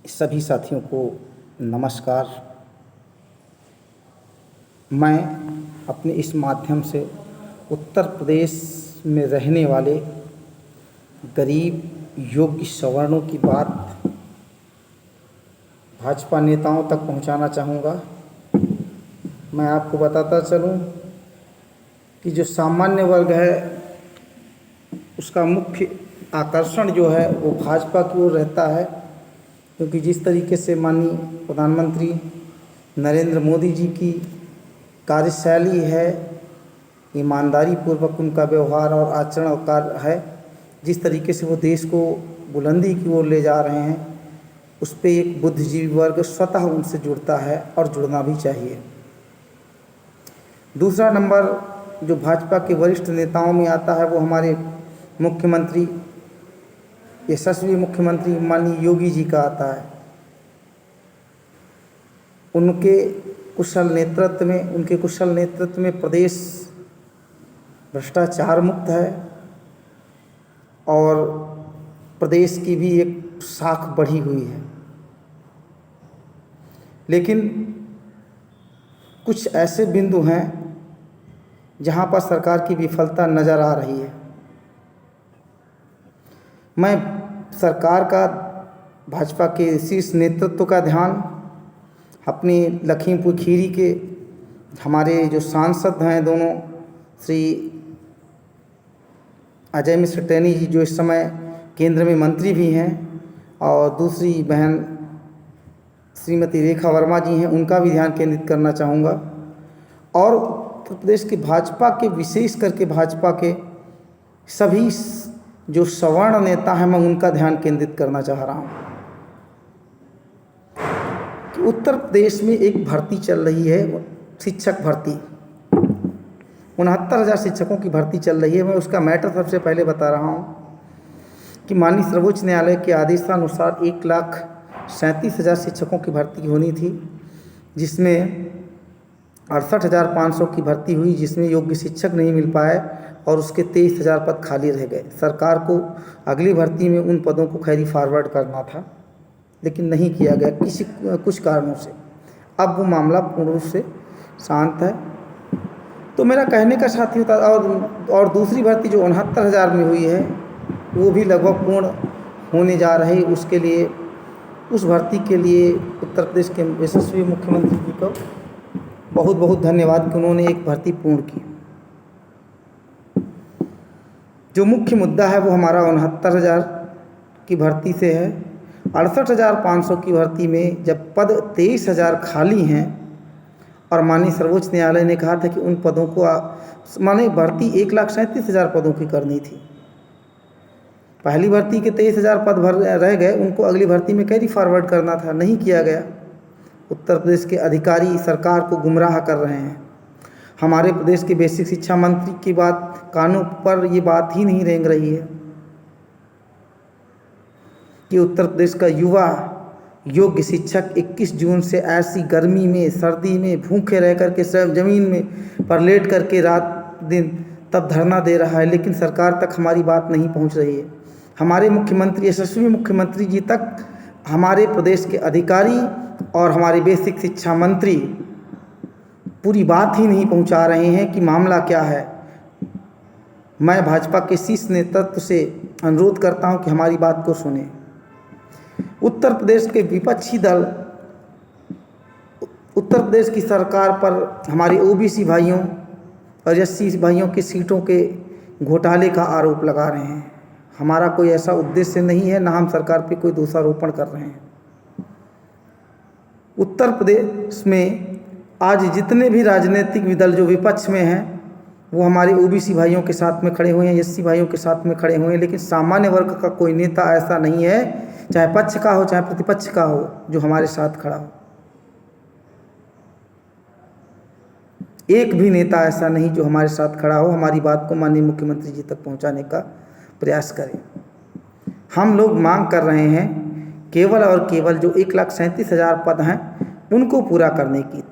सभी साथियों को नमस्कार। मैं अपने इस माध्यम से उत्तर प्रदेश में रहने वाले गरीब योग्य सवर्णों की बात भाजपा नेताओं तक पहुंचाना चाहूँगा। मैं आपको बताता चलूँ कि जो सामान्य वर्ग है उसका मुख्य आकर्षण जो है वो भाजपा की ओर रहता है, क्योंकि जिस तरीके से माननीय प्रधानमंत्री नरेंद्र मोदी जी की कार्यशैली है, ईमानदारी पूर्वक उनका व्यवहार और आचरण और कार्य है, जिस तरीके से वो देश को बुलंदी की ओर ले जा रहे हैं, उस पर एक बुद्धिजीवी वर्ग स्वतः उनसे जुड़ता है और जुड़ना भी चाहिए। दूसरा नंबर जो भाजपा के वरिष्ठ नेताओं में आता है वो हमारे मुख्यमंत्री, यशस्वी मुख्यमंत्री माननीय योगी जी का आता है। उनके कुशल नेतृत्व में प्रदेश भ्रष्टाचार मुक्त है और प्रदेश की भी एक साख बढ़ी हुई है। लेकिन कुछ ऐसे बिंदु हैं जहां पर सरकार की विफलता नज़र आ रही है। मैं सरकार का, भाजपा के शीर्ष नेतृत्व का ध्यान अपने लखीमपुर खीरी के हमारे जो सांसद हैं दोनों, श्री अजय मिश्र टेनी जी जो इस समय केंद्र में मंत्री भी हैं, और दूसरी बहन श्रीमती रेखा वर्मा जी हैं, उनका भी ध्यान केंद्रित करना चाहूँगा। और उत्तर प्रदेश के भाजपा के, विशेष करके भाजपा के सभी जो सवर्ण नेता हैं, मैं उनका ध्यान केंद्रित करना चाह रहा हूँ कि उत्तर प्रदेश में एक भर्ती चल रही है, शिक्षक भर्ती, 69,000 शिक्षकों की भर्ती चल रही है। मैं उसका मैटर सबसे पहले बता रहा हूँ कि माननीय सर्वोच्च न्यायालय के आदेशानुसार 1,37,000 शिक्षकों की भर्ती होनी थी, जिसमें 68,500 की भर्ती हुई, जिसमें योग्य शिक्षक नहीं मिल पाए और उसके 23,000 पद खाली रह गए। सरकार को अगली भर्ती में उन पदों को कैरी फॉरवर्ड करना था, लेकिन नहीं किया गया कुछ कारणों से। अब वो मामला पूर्ण रूप से शांत है। तो मेरा कहने का साथी होता, और दूसरी भर्ती जो 69,000 में हुई है वो भी लगभग पूर्ण होने जा रही। उसके लिए, उस भर्ती के लिए उत्तर प्रदेश के यशस्वी मुख्यमंत्री जी को बहुत बहुत धन्यवाद कि उन्होंने एक भर्ती पूर्ण की। जो मुख्य मुद्दा है वो हमारा 69,000 की भर्ती से है। 68,500 की भर्ती में जब पद 23,000 खाली हैं और माननीय सर्वोच्च न्यायालय ने कहा था कि उन पदों को माने भर्ती 1,37,000 पदों की करनी थी। पहली भर्ती के 23,000 पद भर रह गए, उनको अगली भर्ती में कैरी फॉरवर्ड करना था, नहीं किया गया। उत्तर प्रदेश के अधिकारी सरकार को गुमराह कर रहे हैं। हमारे प्रदेश के बेसिक शिक्षा मंत्री की बात, कानों पर ये बात ही नहीं रेंग रही है कि उत्तर प्रदेश का युवा योग्य शिक्षक 21 जून से ऐसी गर्मी में, सर्दी में भूखे रह कर के सब ज़मीन में पर लेट करके रात दिन तब धरना दे रहा है, लेकिन सरकार तक हमारी बात नहीं पहुंच रही है। हमारे मुख्यमंत्री, यशस्वी मुख्यमंत्री जी तक हमारे प्रदेश के अधिकारी और हमारे बेसिक शिक्षा मंत्री पूरी बात ही नहीं पहुंचा रहे हैं कि मामला क्या है। मैं भाजपा के शीर्ष नेतृत्व से अनुरोध करता हूं कि हमारी बात को सुने। उत्तर प्रदेश के विपक्षी दल उत्तर प्रदेश की सरकार पर हमारे ओबीसी भाइयों और एससी भाइयों की सीटों के घोटाले का आरोप लगा रहे हैं। हमारा कोई ऐसा उद्देश्य नहीं है, ना हम सरकार पे कोई दोषारोपण कर रहे हैं। उत्तर प्रदेश में आज जितने भी राजनीतिक दल जो विपक्ष में हैं, वो हमारे ओबीसी भाइयों के साथ में खड़े हुए हैं, एससी भाइयों के साथ में खड़े हुए हैं, लेकिन सामान्य वर्ग का कोई नेता ऐसा नहीं है, चाहे पक्ष का हो चाहे प्रतिपक्ष का हो, जो हमारे साथ खड़ा हो। एक भी नेता ऐसा नहीं जो हमारे साथ खड़ा हो, हमारी बात को माननीय मुख्यमंत्री जी तक पहुंचाने का प्रयास करें। हम लोग मांग कर रहे हैं केवल और केवल जो 1,37,000 पद हैं उनको पूरा करने की।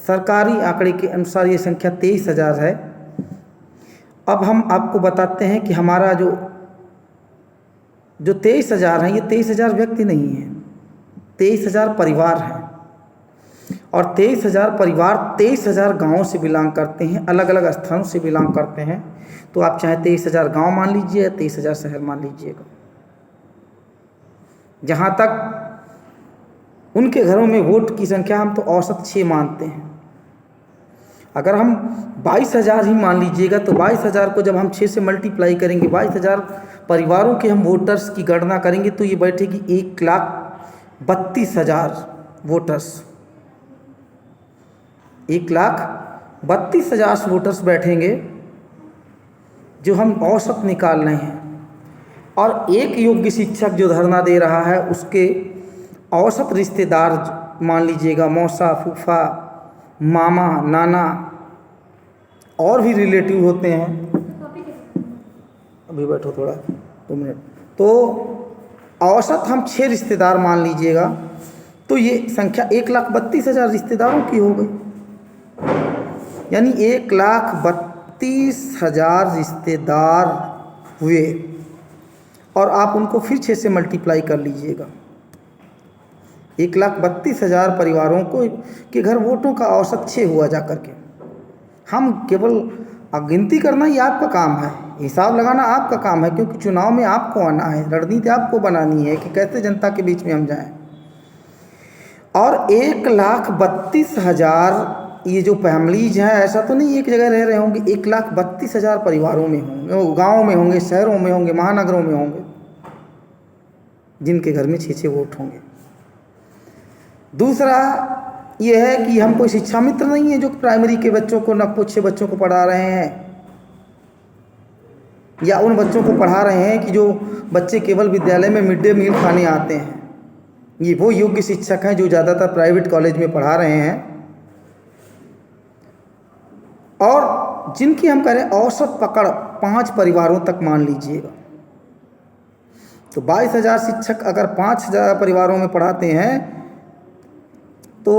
सरकारी आंकड़े के अनुसार ये संख्या 23,000 है। अब हम आपको बताते हैं कि हमारा जो 23,000 हैं, ये 23,000 व्यक्ति नहीं हैं, 23,000 परिवार हैं और 23,000 परिवार 23,000 गाँवों से बिलोंग करते हैं, अलग अलग स्थानों से बिलोंग करते हैं। तो आप चाहे 23,000 गाँव मान लीजिए, 23,000 शहर मान लीजिएगा। जहाँ तक उनके घरों में वोट की संख्या हम तो औसत 6 मानते हैं। अगर हम 22,000 ही मान लीजिएगा तो 22,000 को जब हम 6 से मल्टीप्लाई करेंगे, 22,000 परिवारों के हम वोटर्स की गणना करेंगे तो ये बैठेगी 1,32,000 वोटर्स। 1,32,000 वोटर्स बैठेंगे जो हम औसत निकाल रहे हैं। और एक योग्य शिक्षक जो धरना दे रहा है उसके औसत रिश्तेदार मान लीजिएगा, मौसा, फूफा, मामा, नाना और भी रिलेटिव होते हैं। अभी बैठो थोड़ा 2 मिनट। तो औसत हम 6 रिश्तेदार मान लीजिएगा तो ये संख्या 1,32,000 रिश्तेदारों की हो गई। यानी 1,32,000 रिश्तेदार हुए और आप उनको फिर 6 से मल्टीप्लाई कर लीजिएगा। 1,32,000 परिवारों को के घर वोटों का औसत 6 हुआ जा करके। हम केवल गिनती करना ही आपका काम है, हिसाब लगाना आपका काम है, क्योंकि चुनाव में आपको आना है, रणनीति आपको बनानी है कि कैसे जनता के बीच में हम जाएं। और 1,32,000 ये जो फैमिलीज हैं, ऐसा तो नहीं एक जगह रह रहे होंगे, 1,32,000 परिवारों में होंगे, गाँव में होंगे, शहरों में होंगे, महानगरों में होंगे, जिनके घर में 6 वोट होंगे। दूसरा ये है कि हम कोई शिक्षा मित्र नहीं है जो प्राइमरी के बच्चों को, नक्कुच्छे बच्चों को पढ़ा रहे हैं, या उन बच्चों को पढ़ा रहे हैं कि जो बच्चे केवल विद्यालय में मिड डे मील खाने आते हैं। ये वो योग्य शिक्षक हैं जो ज़्यादातर प्राइवेट कॉलेज में पढ़ा रहे हैं। और जिनकी हम कह रहे हैं औसत पकड़ 5 परिवारों तक मान लीजिएगा, तो 22,000 शिक्षक अगर 5,000 परिवारों में पढ़ाते हैं तो,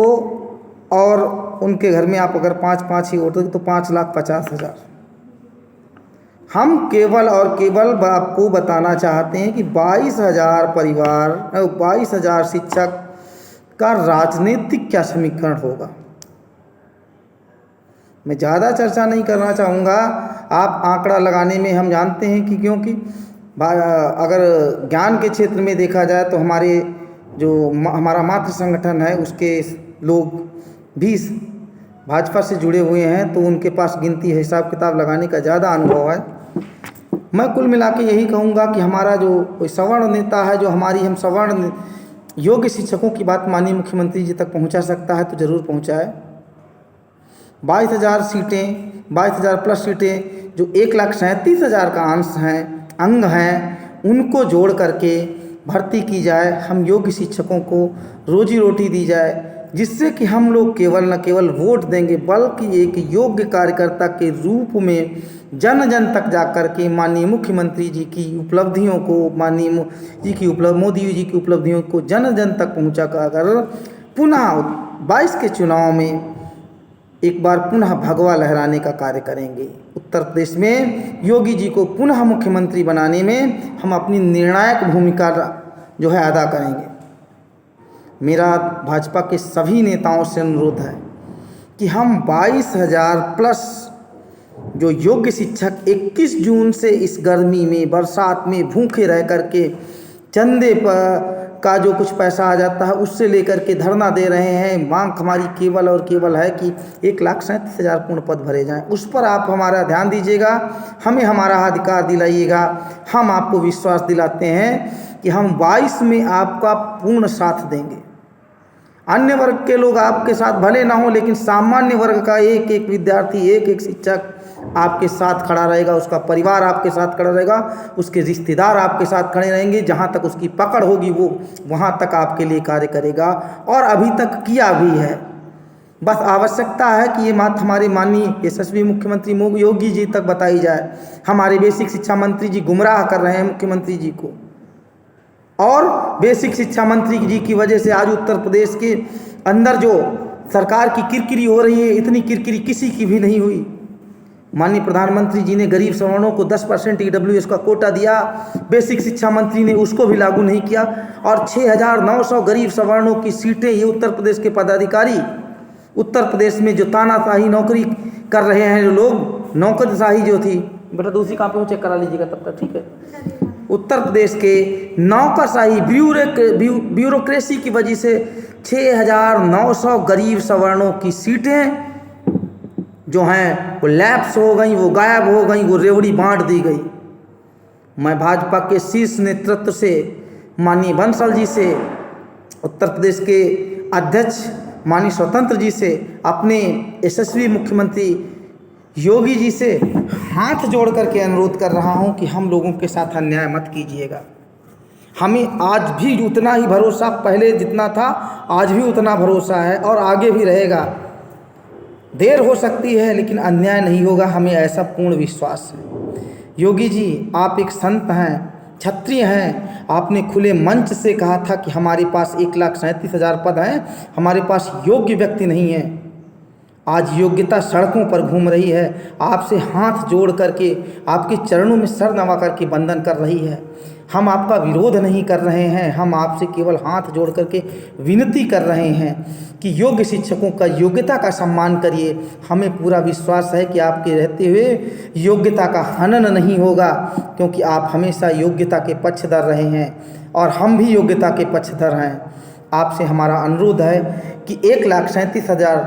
और उनके घर में आप अगर 5-5 ही होते तो 5,50,000। हम केवल और केवल आपको बताना चाहते हैं कि 22,000 परिवार, 22,000 शिक्षक का राजनीतिक क्या समीकरण होगा। मैं ज़्यादा चर्चा नहीं करना चाहूँगा। आप आंकड़ा लगाने में हम जानते हैं कि, क्योंकि अगर ज्ञान के क्षेत्र में देखा जाए तो हमारे जो हमारा मातृ संगठन है उसके लोग भी भाजपा से जुड़े हुए हैं, तो उनके पास गिनती हिसाब किताब लगाने का ज़्यादा अनुभव है। मैं कुल मिला के यही कहूँगा कि हमारा जो कोई सवर्ण नेता है, जो हमारी हम सवर्ण योग्य शिक्षकों की बात माननीय मुख्यमंत्री जी तक पहुँचा सकता है तो ज़रूर पहुँचाए। 22,000 सीटें, 22,000 प्लस सीटें जो 1,37,000 का अंग हैं, उनको जोड़ करके भर्ती की जाए। हम योग्य शिक्षकों को रोजी रोटी दी जाए, जिससे कि हम लोग केवल न केवल वोट देंगे बल्कि एक योग्य कार्यकर्ता के रूप में जन जन तक जाकर के माननीय मुख्यमंत्री जी की उपलब्धियों को, मोदी जी की उपलब्धियों को जन जन तक पहुँचा कर पुनः 22 के चुनाव में एक बार पुनः भगवा लहराने का कार्य करेंगे। उत्तर प्रदेश में योगी जी को पुनः मुख्यमंत्री बनाने में हम अपनी निर्णायक भूमिका जो है अदा करेंगे। मेरा भाजपा के सभी नेताओं से अनुरोध है कि हम 22,000 प्लस जो योग्य शिक्षक 21 जून से इस गर्मी में, बरसात में भूखे रह करके चंदे पर का जो कुछ पैसा आ जाता है उससे लेकर के धरना दे रहे हैं। मांग हमारी केवल और केवल है कि 1,37,000 पूर्ण पद भरे जाएं। उस पर आप हमारा ध्यान दीजिएगा, हमें हमारा अधिकार दिलाइएगा। हम आपको विश्वास दिलाते हैं कि हम 22 में आपका पूर्ण साथ देंगे। अन्य वर्ग के लोग आपके साथ भले ना हो, लेकिन सामान्य वर्ग का एक एक विद्यार्थी, एक एक शिक्षक आपके साथ खड़ा रहेगा, उसका परिवार आपके साथ खड़ा रहेगा, उसके रिश्तेदार आपके साथ खड़े रहेंगे। जहाँ तक उसकी पकड़ होगी वो वहाँ तक आपके लिए कार्य करेगा, और अभी तक किया भी है। बस आवश्यकता है कि ये बात हमारे माननीय यशस्वी मुख्यमंत्री योगी जी तक बताई जाए। हमारे बेसिक शिक्षा मंत्री जी गुमराह कर रहे हैं मुख्यमंत्री जी को, और बेसिक शिक्षा मंत्री जी की वजह से आज उत्तर प्रदेश के अंदर जो सरकार की किरकिरी हो रही है, इतनी किरकिरी किसी की भी नहीं हुई। माननीय प्रधानमंत्री जी ने गरीब सवर्णों को 10% EWS का कोटा दिया, बेसिक शिक्षा मंत्री ने उसको भी लागू नहीं किया, और 6,900 गरीब सवर्णों की सीटें ये उत्तर प्रदेश के पदाधिकारी, उत्तर प्रदेश में जो तानाशाही नौकरी कर रहे हैं जो लोग, नौकरशाही जो थी, बेटा दूसरी कापी में चेक करा लीजिएगा तब तक, ठीक है। उत्तर प्रदेश के नौकरशाही ब्यूरोक्रेसी की वजह से 6,900 गरीब सवर्णों की सीटें जो हैं वो लैप्स हो गई, वो गायब हो गई, वो रेवड़ी बांट दी गई। मैं भाजपा के शीर्ष नेतृत्व से, माननीय बंसल जी से, उत्तर प्रदेश के अध्यक्ष माननीय स्वतंत्र जी से, अपने यशस्वी मुख्यमंत्री योगी जी से हाथ जोड़ करके अनुरोध कर रहा हूं कि हम लोगों के साथ अन्याय मत कीजिएगा। हमें आज भी उतना ही भरोसा, पहले जितना था आज भी उतना भरोसा है और आगे भी रहेगा। देर हो सकती है लेकिन अन्याय नहीं होगा, हमें ऐसा पूर्ण विश्वास है। योगी जी, आप एक संत हैं, क्षत्रिय हैं। आपने खुले मंच से कहा था कि हमारे पास 1,37,000 पद हैं, हमारे पास योग्य व्यक्ति नहीं है। आज योग्यता सड़कों पर घूम रही है, आपसे हाथ जोड़ करके, आपके चरणों में सर नवा करके वंदन कर रही है। हम आपका विरोध नहीं कर रहे हैं, हम आपसे केवल हाथ जोड़ करके विनती कर रहे हैं कि योग्य शिक्षकों का योग्यता का सम्मान करिए। हमें पूरा विश्वास है कि आपके रहते हुए योग्यता का हनन नहीं होगा, क्योंकि आप हमेशा योग्यता के पक्षधर रहे हैं और हम भी योग्यता के पक्षधर हैं। आपसे हमारा अनुरोध है कि 1,37,000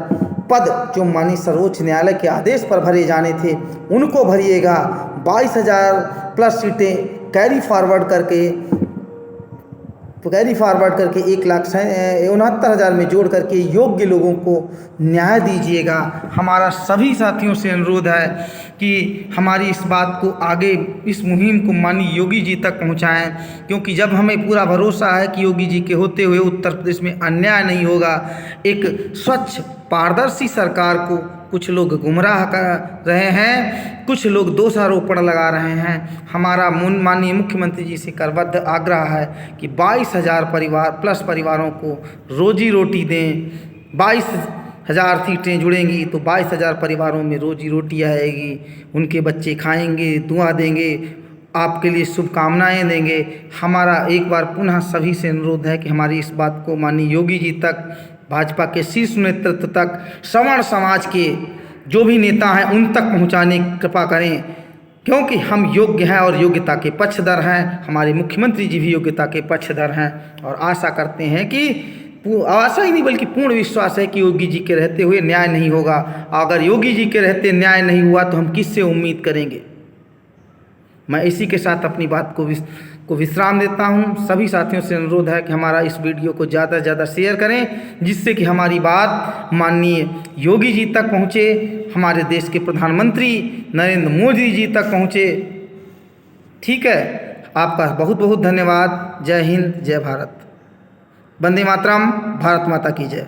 पद जो माननीय सर्वोच्च न्यायालय के आदेश पर भरे जाने थे उनको भरिएगा। 22,000 प्लस सीटें कैरी फॉरवर्ड करके 1,69,000 में जोड़ करके योग्य लोगों को न्याय दीजिएगा। हमारा सभी साथियों से अनुरोध है कि हमारी इस बात को आगे, इस मुहिम को माननीय योगी जी तक पहुंचाएं, क्योंकि जब हमें पूरा भरोसा है कि योगी जी के होते हुए उत्तर प्रदेश में अन्याय नहीं होगा, एक स्वच्छ पारदर्शी सरकार को कुछ लोग गुमराह कर रहे हैं, कुछ लोग दोषारोपण लगा रहे हैं। हमारा माननीय मुख्यमंत्री जी से करबद्ध आग्रह है कि 22,000 परिवार प्लस परिवारों को रोजी रोटी दें। 22,000 सीटें जुड़ेंगी तो 22,000 परिवारों में रोजी रोटी आएगी, उनके बच्चे खाएंगे, दुआ देंगे, आपके लिए शुभकामनाएं देंगे। हमारा एक बार पुनः सभी से अनुरोध है कि हमारी इस बात को माननीय योगी जी तक, भाजपा के शीर्ष नेतृत्व तक, सवर्ण समाज के जो भी नेता हैं उन तक पहुंचाने की कृपा करें, क्योंकि हम योग्य हैं और योग्यता के पक्षधर हैं। हमारे मुख्यमंत्री जी भी योग्यता के पक्षधर हैं और आशा करते हैं कि, आशा ही नहीं बल्कि पूर्ण विश्वास है कि योगी जी के रहते हुए न्याय नहीं होगा। अगर योगी जी के रहते न्याय नहीं हुआ तो हम किससे उम्मीद करेंगे। मैं इसी के साथ अपनी बात को विश्राम देता हूं। सभी साथियों से अनुरोध है कि हमारा इस वीडियो को ज़्यादा से ज़्यादा शेयर करें, जिससे कि हमारी बात माननीय योगी जी तक पहुंचे, हमारे देश के प्रधानमंत्री नरेंद्र मोदी जी तक पहुंचे। ठीक है, आपका बहुत बहुत धन्यवाद। जय हिंद, जय भारत, वंदे मातरम, भारत माता की जय।